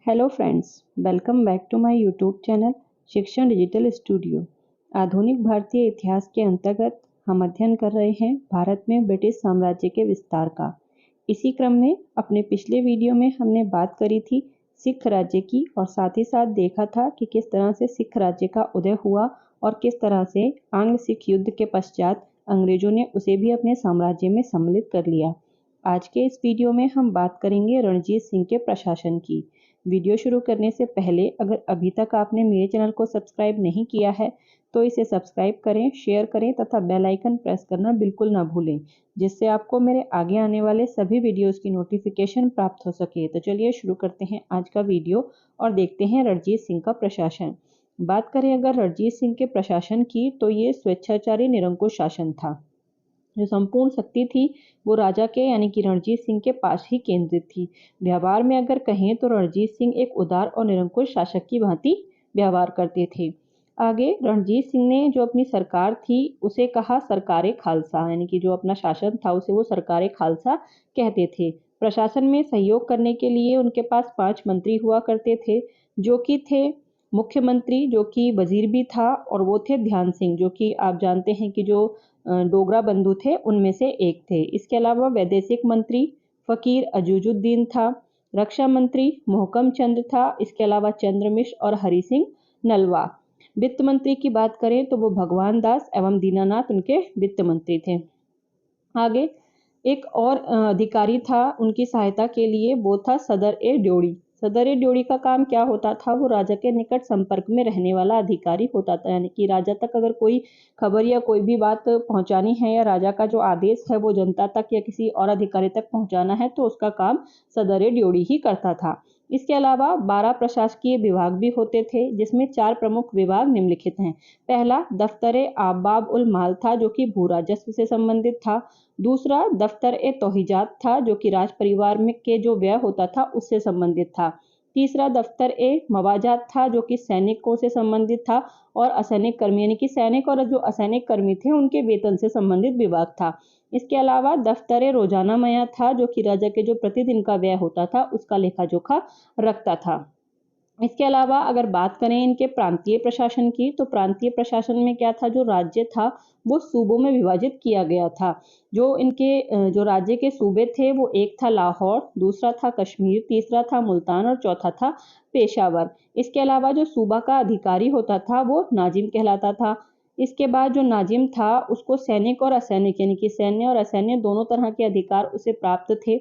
Hello friends, welcome back to my YouTube channel Shikshan digital studio. आधुनिक भारतीय इतिहास के अंतर्गत हम अध्ययन कर रहे हैं भारत में ब्रिटिश साम्राज्य के विस्तार का। इसी क्रम में अपने पिछले वीडियो में हमने बात करी थी सिख राज्य की और साथ ही साथ देखा था कि किस तरह से सिख राज्य का उदय हुआ और किस तरह से आंग्ल सिख युद्ध के पश्चात अंग्रेजों ने उसे भी अपने साम्राज्य में सम्मिलित कर लिया। आज के इस वीडियो में हम बात करेंगे रणजीत सिंह के प्रशासन की। वीडियो शुरू करने से पहले अगर अभी तक आपने मेरे चैनल को सब्सक्राइब नहीं किया है तो इसे सब्सक्राइब करें, शेयर करें तथा बेल आइकन प्रेस करना बिल्कुल ना भूलें, जिससे आपको मेरे आगे आने वाले सभी वीडियोस की नोटिफिकेशन प्राप्त हो सके। तो चलिए शुरू करते हैं आज का वीडियो और देखते हैं रणजीत सिंह का प्रशासन। बात करें अगर रणजीत सिंह के प्रशासन की तो ये स्वेच्छाचारी निरंकुश शासन था। जो संपूर्ण शक्ति थी वो राजा के यानी कि रणजीत सिंह के पास ही केंद्रित थी। व्यवहार में अगर कहें तो रणजीत सिंह एक उदार और निरंकुश शासक की भांति व्यवहार करते थे। आगे रणजीत सिंह ने जो अपनी सरकार थी उसे कहा सरकारे खालसा, यानी कि जो अपना शासन था उसे वो सरकारे खालसा कहते थे। प्रशासन में सहयोग करने के लिए उनके पास 5 मंत्री हुआ करते थे, जो कि थे मुख्यमंत्री, जो कि वजीर भी था, और वो थे ध्यान सिंह, जो कि आप जानते हैं कि जो डोगरा बंधु थे उनमें से एक थे। इसके अलावा वैदेशिक मंत्री फकीर अजूजुद्दीन था, रक्षा मंत्री मोहकम चंद था, इसके अलावा चंद्रमिश्र और हरि सिंह नलवा। वित्त मंत्री की बात करें तो वो भगवान दास एवं दीनानाथ उनके वित्त मंत्री थे। आगे एक और अधिकारी था उनकी सहायता के लिए, वो था सदर ए ड्योढ़ी। सदर ए ड्योढ़ी का काम क्या होता था, वो राजा के निकट संपर्क में रहने वाला अधिकारी होता था, यानी कि राजा तक अगर कोई खबर या कोई भी बात पहुंचानी है या राजा का जो आदेश है वो जनता तक या किसी और अधिकारी तक पहुंचाना है तो उसका काम सदर ए ड्योढ़ी ही करता था। इसके अलावा 12 प्रशासकीय विभाग भी होते थे, जिसमें 4 प्रमुख विभाग निम्नलिखित हैं। पहला दफ्तर-ए आबाब उल माल था, जो कि भू राजस्व से संबंधित था। दूसरा दफ्तर-ए-तौहीजात था, जो कि राज परिवार में के जो व्यय होता था उससे संबंधित था। तीसरा दफ्तर-ए-मवाजात था, जो कि सैनिकों से संबंधित था, और असैनिक कर्मी यानी कि सैनिक और जो असैनिक कर्मी थे उनके वेतन से संबंधित विभाग था। इसके अलावा दफ्तर-ए-रोजानामया था, जो कि राजा के जो प्रतिदिन का व्यय होता था उसका लेखा जोखा रखता था। इसके अलावा अगर बात करें इनके प्रांतीय प्रशासन की तो प्रांतीय प्रशासन में क्या था, जो राज्य था वो सूबों में विभाजित किया गया था। जो इनके जो राज्य के सूबे थे वो एक था लाहौर, दूसरा था कश्मीर, तीसरा था मुल्तान और चौथा था पेशावर। इसके अलावा जो सूबा का अधिकारी होता था वो नाजिम कहलाता था। इसके बाद जो नाजिम था उसको सैनिक और असैनिक यानी कि सैन्य और असैन्य दोनों तरह के अधिकार उसे प्राप्त थे।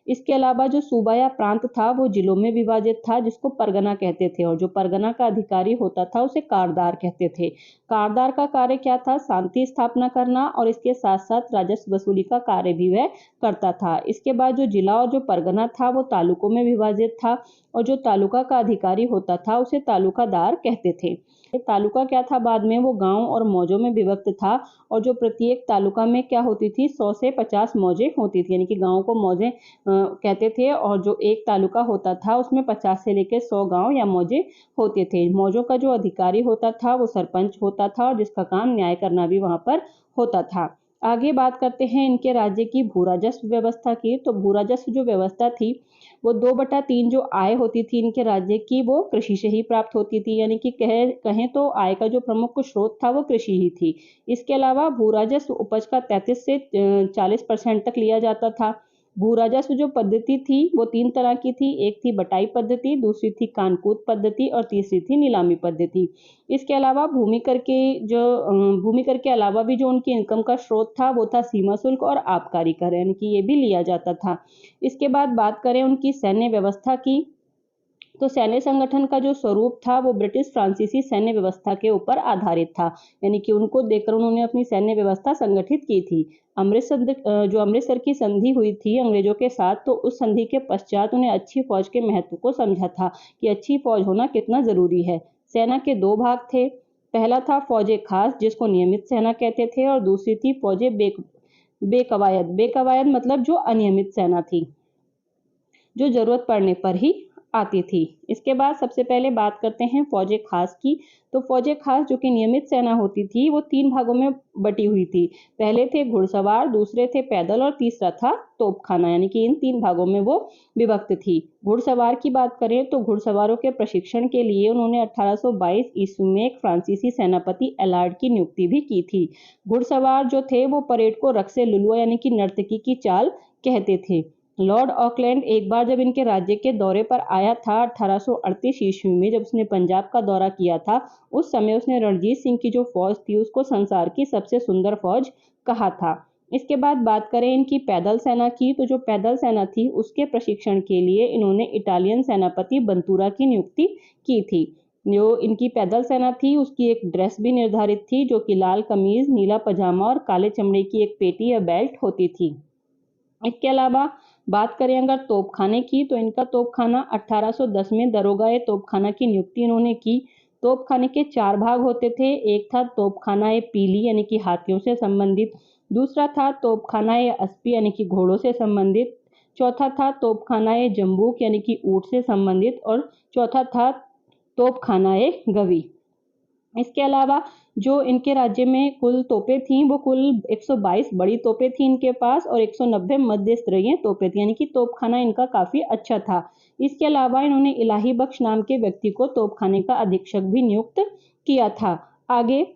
इसके अलावा जो सूबा या प्रांत था वो जिलों में विभाजित था, जिसको परगना कहते थे, और जो परगना का अधिकारी होता था उसे कारदार कहते थे। कारदार का कार्य क्या था, शांति स्थापना करना, और इसके साथ साथ राजस्व वसूली का कार्य भी वह करता था। इसके बाद जो जिला और जो परगना था वो तालुकों में विभाजित था, और जो तालुका का अधिकारी होता था उसे तालुकादार कहते थे। तालुका क्या था, बाद में वो गांव और मौजों में विभक्त था, और जो प्रत्येक तालुका में क्या होती थी 100 से 50 मौजें होती थी, यानी कि गांव को मौजें कहते थे, और जो एक तालुका होता था उसमें 50 से लेकर 100 गांव या मौजे होते थे। मौजों का जो अधिकारी होता था वो सरपंच होता था, और जिसका काम न्याय करना भी वहां पर होता था। आगे बात करते हैं इनके राज्य की भू राजस्व व्यवस्था की। तो भू राजस्व जो व्यवस्था थी वो 2/3 जो आय होती थी इनके राज्य की वो कृषि से ही प्राप्त होती थी, यानी कि कहें तो आय का जो प्रमुख स्रोत था वो कृषि ही थी। इसके अलावा भू राजस्व उपज का 33 से 40% तक लिया जाता था। भू राजस्व जो पद्धति थी वो 3 तरह की थी, एक थी बटाई पद्धति, दूसरी थी कानकूट पद्धति और तीसरी थी नीलामी पद्धति। इसके अलावा भूमि कर के अलावा भी जो उनकी इनकम का स्रोत था वो था सीमा शुल्क और आबकारी कर, यानी कि ये भी लिया जाता था। इसके बाद बात करें उनकी सैन्य व्यवस्था की, तो सैन्य संगठन का जो स्वरूप था वो ब्रिटिश फ्रांसीसी सैन्य व्यवस्था के ऊपर आधारित था, यानी कि उनको देखकर उन्होंने अपनी सैन्य व्यवस्था संगठित की थी। जो अमृतसर की संधि हुई थी अंग्रेजों के साथ, तो उस संधि के पश्चात उन्हें अच्छी फौज के महत्व को समझा था कि अच्छी फौज होना कितना जरूरी है। सेना के 2 भाग थे, पहला था फौजे खास जिसको नियमित सेना कहते थे, और दूसरी थी फौजे बेकवायद। बेकवायद मतलब जो अनियमित सेना थी, जो जरूरत पड़ने पर ही आती थी। इसके बाद सबसे पहले बात करते हैं फौज खास की। तो फौज खास जो कि नियमित सेना होती थी वो 3 भागों में बटी हुई थी। पहले थे घुड़सवार, दूसरे थे पैदल और तीसरा था तोपखाना, यानी कि इन 3 भागों में वो विभक्त थी। घुड़सवार की बात करें तो घुड़सवारों के प्रशिक्षण के लिए उन्होंने 1822 ईस्वी में एक फ्रांसीसी सेनापति एलार्ड की नियुक्ति भी की थी। घुड़सवार जो थे वो परेड को रक्स लुलुआ यानी कि नर्तकी की चाल कहते थे। लॉर्ड ऑकलैंड एक बार जब इनके राज्य के दौरे पर आया था 1838 ईस्वी में, जब उसने पंजाब का दौरा किया था, उस समय उसने रणजीत सिंह की जो फौज थी उसको संसार की सबसे सुंदर फौज कहा था। इसके बाद बात करें इनकी पैदल सेना की, तो जो पैदल सेना थी उसके प्रशिक्षण के लिए इन्होंने इटालियन सेनापति बंतूरा की नियुक्ति की थी। जो इनकी पैदल सेना थी उसकी एक ड्रेस भी निर्धारित थी, जो कि लाल कमीज, नीला पजामा और काले चमड़े की एक पेटी या बेल्ट होती थी। इसके अलावा बात करें अगर तोपखाने की, तो इनका तोपखाना 1810 में दरोगा तोपखाना की नियुक्ति इन्होंने की। तोपखाने के 4 भाग होते थे। एक था तोपखाना पीली यानी कि हाथियों से संबंधित, दूसरा था तोपखाना अस्पी यानी कि घोड़ों से संबंधित, चौथा था तोपखाना जंबूक यानी कि ऊंट से संबंधित, और चौथा था तोपखाना गवी। इसके अलावा जो इनके राज्य में कुल तोपें थीं वो कुल 122 बड़ी तोपें थीं इनके पास और 190 मध्य स्तरीय तोपें थीं, यानी कि तोपखाना इनका काफ़ी अच्छा था। इसके अलावा इन्होंने इलाही बख्श नाम के व्यक्ति को तोपखाने का अधीक्षक भी नियुक्त किया था। आगे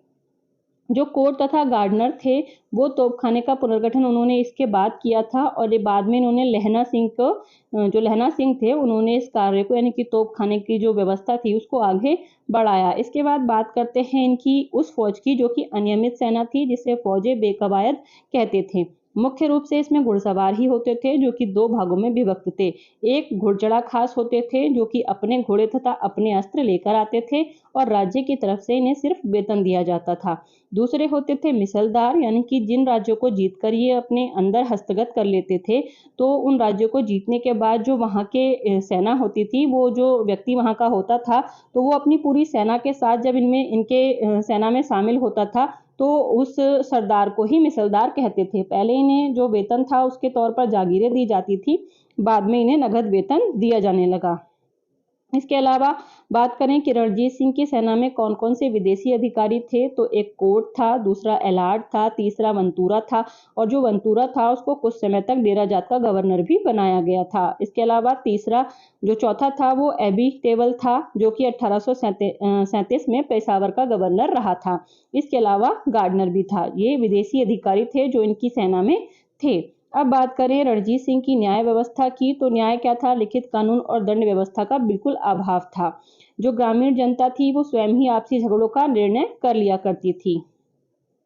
जो कोर तथा गार्डनर थे वो तोपखाने का पुनर्गठन उन्होंने इसके बाद किया था, और ये बाद में इन्होंने लहना सिंह को, जो लहना सिंह थे, उन्होंने इस कार्य को यानी कि तोपखाने की जो व्यवस्था थी उसको आगे बढ़ाया। इसके बाद बात करते हैं इनकी उस फौज की जो कि अनियमित सेना थी, जिसे फौजे बेकवायद कहते थे। मुख्य रूप से इसमें घुड़सवार ही होते थे जो कि 2 भागों में विभक्त थे। एक घुड़चढ़ा खास होते थे जो कि अपने घोड़े तथा अपने अस्त्र लेकर आते थे और राज्य की तरफ से इन्हें सिर्फ वेतन दिया जाता था। दूसरे होते थे मिसलदार, यानी कि जिन राज्यों को जीतकर ये अपने अंदर हस्तगत कर लेते थे, तो उन राज्यों को जीतने के बाद जो वहाँ के सेना होती थी, वो जो व्यक्ति वहाँ का होता था, तो वो अपनी पूरी सेना के साथ जब इनके सेना में शामिल होता था तो उस सरदार को ही मिसलदार कहते थे। पहले इन्हें जो वेतन था उसके तौर पर जागीरें दी जाती थी, बाद में इन्हें नगद वेतन दिया जाने लगा। इसके अलावा बात करें कि रणजीत सिंह की सेना में कौन कौन से विदेशी अधिकारी थे, तो एक कोट था, दूसरा एलार्ड था, तीसरा वंतूरा था, और जो वंतूरा था उसको कुछ समय तक डेरा जात का गवर्नर भी बनाया गया था। इसके अलावा जो चौथा था वो एबी टेबल था, जो कि 1837 में पेशावर का गवर्नर रहा था। इसके अलावा गार्डनर भी था। ये विदेशी अधिकारी थे जो इनकी सेना में थे। अब बात करें रणजीत सिंह की न्याय व्यवस्था की, तो न्याय क्या था? लिखित कानून और दंड व्यवस्था का बिल्कुल अभाव था। जो ग्रामीण जनता थी वो स्वयं ही आपसी झगड़ों का निर्णय कर लिया करती थी।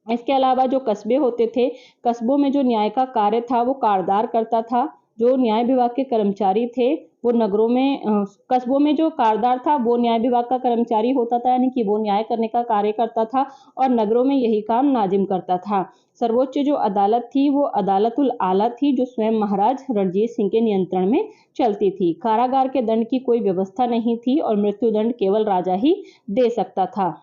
इसके अलावा जो कस्बे होते थे, कस्बों में जो न्याय का कार्य था वो कारदार करता था। जो न्याय विभाग के कर्मचारी थे वो कस्बों में जो कारदार था वो न्याय विभाग का कर्मचारी होता था, यानी कि वो न्याय करने का कार्य करता था, और नगरों में यही काम नाजिम करता था। सर्वोच्च जो अदालत थी वो अदालतुल आला थी, जो स्वयं महाराज रणजीत सिंह के नियंत्रण में चलती थी। कारागार के दंड की कोई व्यवस्था नहीं थी और मृत्युदंड केवल राजा ही दे सकता था।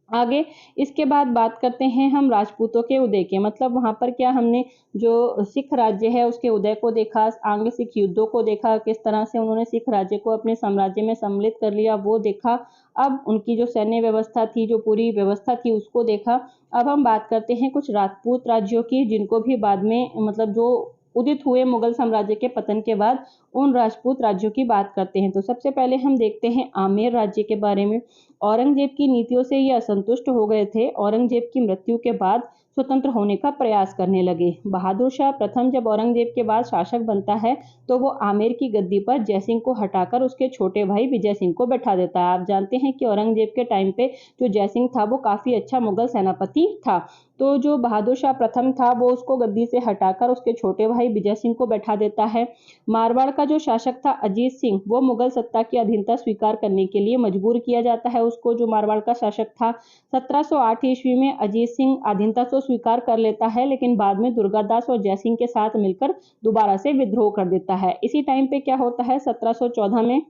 आगे इसके बाद बात करते हैं हम राजपूतों के उदय के, मतलब वहाँ पर क्या हमने जो सिख राज्य है उसके उदय को देखा, आंग्ल सिख युद्धों को देखा, किस तरह से उन्होंने सिख राज्य को अपने साम्राज्य में सम्मिलित कर लिया वो देखा। अब उनकी जो सैन्य व्यवस्था थी, जो पूरी व्यवस्था थी उसको देखा। अब हम बात करते हैं कुछ राजपूत राज्यों की, जिनको भी बाद में मतलब जो उदित हुए मुगल साम्राज्य के पतन के बाद, उन राजपूत राज्यों की बात करते हैं। तो सबसे पहले हम देखते हैं आमेर राज्य के बारे में। औरंगजेब की नीतियों से ये असंतुष्ट हो गए थे। औरंगजेब की मृत्यु के बाद स्वतंत्र होने का प्रयास करने लगे। बहादुर शाह प्रथम जब औरंगजेब के बाद शासक बनता है तो वो आमेर की गद्दी पर जयसिंह को हटाकर उसके छोटे भाई विजय सिंह को बैठा देता है। आप जानते हैं कि औरंगजेब के टाइम पे जो जयसिंह था वो काफ़ी अच्छा मुगल सेनापति था, तो जो बहादुर शाह प्रथम था वो उसको गद्दी से हटाकर उसके छोटे भाई विजय सिंह को बैठा देता है। मारवाड़ का जो शासक था अजीत सिंह, वो मुगल सत्ता की अधीनता स्वीकार करने के लिए मजबूर किया जाता है उसको, जो मारवाड़ का शासक था। 1708 ईस्वी में अजीत सिंह अधीनता तो स्वीकार कर लेता है, लेकिन बाद में दुर्गादास और जयसिंह के साथ मिलकर दोबारा से विद्रोह कर देता है। इसी टाइम पे क्या होता है, 1714 में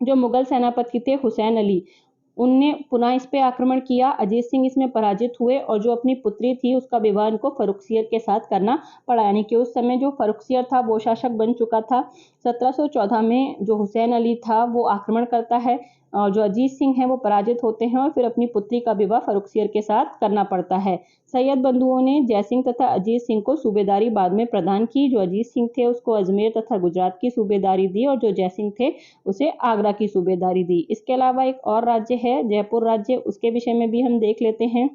जो मुगल सेनापति थे हुसैन अली, उनने पुनः इस पे आक्रमण किया। अजीत सिंह इसमें पराजित हुए और जो अपनी पुत्री थी उसका विवाह इनको फर्रुखसियर के साथ करना पड़ा, यानी कि उस समय जो फर्रुखसियर था वो शासक बन चुका था। 1714 में जो हुसैन अली था वो आक्रमण करता है और जो अजीत सिंह है वो पराजित होते हैं और फिर अपनी पुत्री का विवाह फर्रुखसियर के साथ करना पड़ता है। सैयद बंधुओं ने जयसिंह तथा अजीत सिंह को सूबेदारी बाद में प्रदान की। जो अजीत सिंह थे उसको अजमेर तथा गुजरात की सूबेदारी दी और जो जयसिंह थे उसे आगरा की सूबेदारी दी। इसके अलावा एक और राज्य है जयपुर राज्य, उसके विषय में भी हम देख लेते हैं।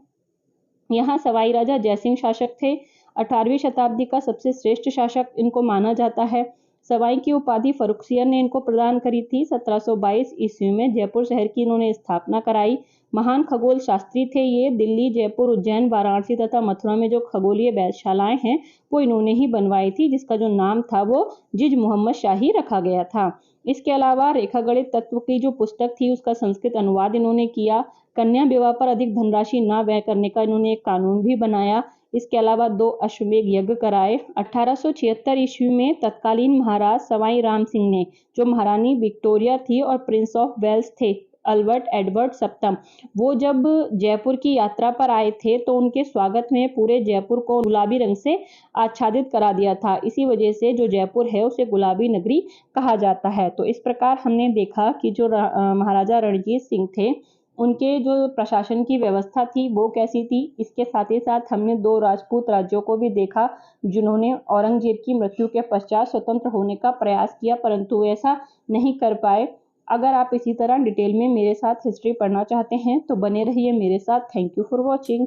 यहाँ सवाई राजा जयसिंह शासक थे। 18वीं शताब्दी का सबसे श्रेष्ठ शासक इनको माना जाता है। सवाई की उपाधि फर्रुखसियर ने इनको प्रदान करी थी। 1722 ईस्वी में जयपुर शहर की इन्होंने स्थापना कराई। महान खगोल शास्त्री थे ये। दिल्ली, जयपुर, उज्जैन, वाराणसी तथा मथुरा में जो खगोलीय वेधशालाएं हैं वो इन्होंने ही बनवाई थी, जिसका जो नाम था वो जिज मोहम्मद शाही रखा गया था। इसके अलावा रेखागणित तत्व की जो पुस्तक थी उसका संस्कृत अनुवाद इन्होंने किया। कन्या विवाह पर अधिक धनराशि न व्यय करने का इन्होंने एक कानून भी बनाया। इसके अलावा 2 अश्वमेध यज्ञ कराए। 1876 ईस्वी में तत्कालीन महाराज सवाई राम सिंह ने, जो महारानी विक्टोरिया थी और प्रिंस ऑफ वेल्स थे अल्बर्ट एडवर्ड सप्तम, वो जब जयपुर की यात्रा पर आए थे तो उनके स्वागत में पूरे जयपुर को गुलाबी रंग से आच्छादित करा दिया था। इसी वजह से जो जयपुर है उसे गुलाबी नगरी कहा जाता है। तो इस प्रकार हमने देखा कि जो महाराजा रणजीत सिंह थे उनके जो प्रशासन की व्यवस्था थी वो कैसी थी। इसके साथ ही साथ हमने 2 राजपूत राज्यों को भी देखा जिन्होंने औरंगजेब की मृत्यु के पश्चात स्वतंत्र होने का प्रयास किया, परंतु ऐसा नहीं कर पाए। अगर आप इसी तरह डिटेल में मेरे साथ हिस्ट्री पढ़ना चाहते हैं तो बने रहिए मेरे साथ। Thank you for watching.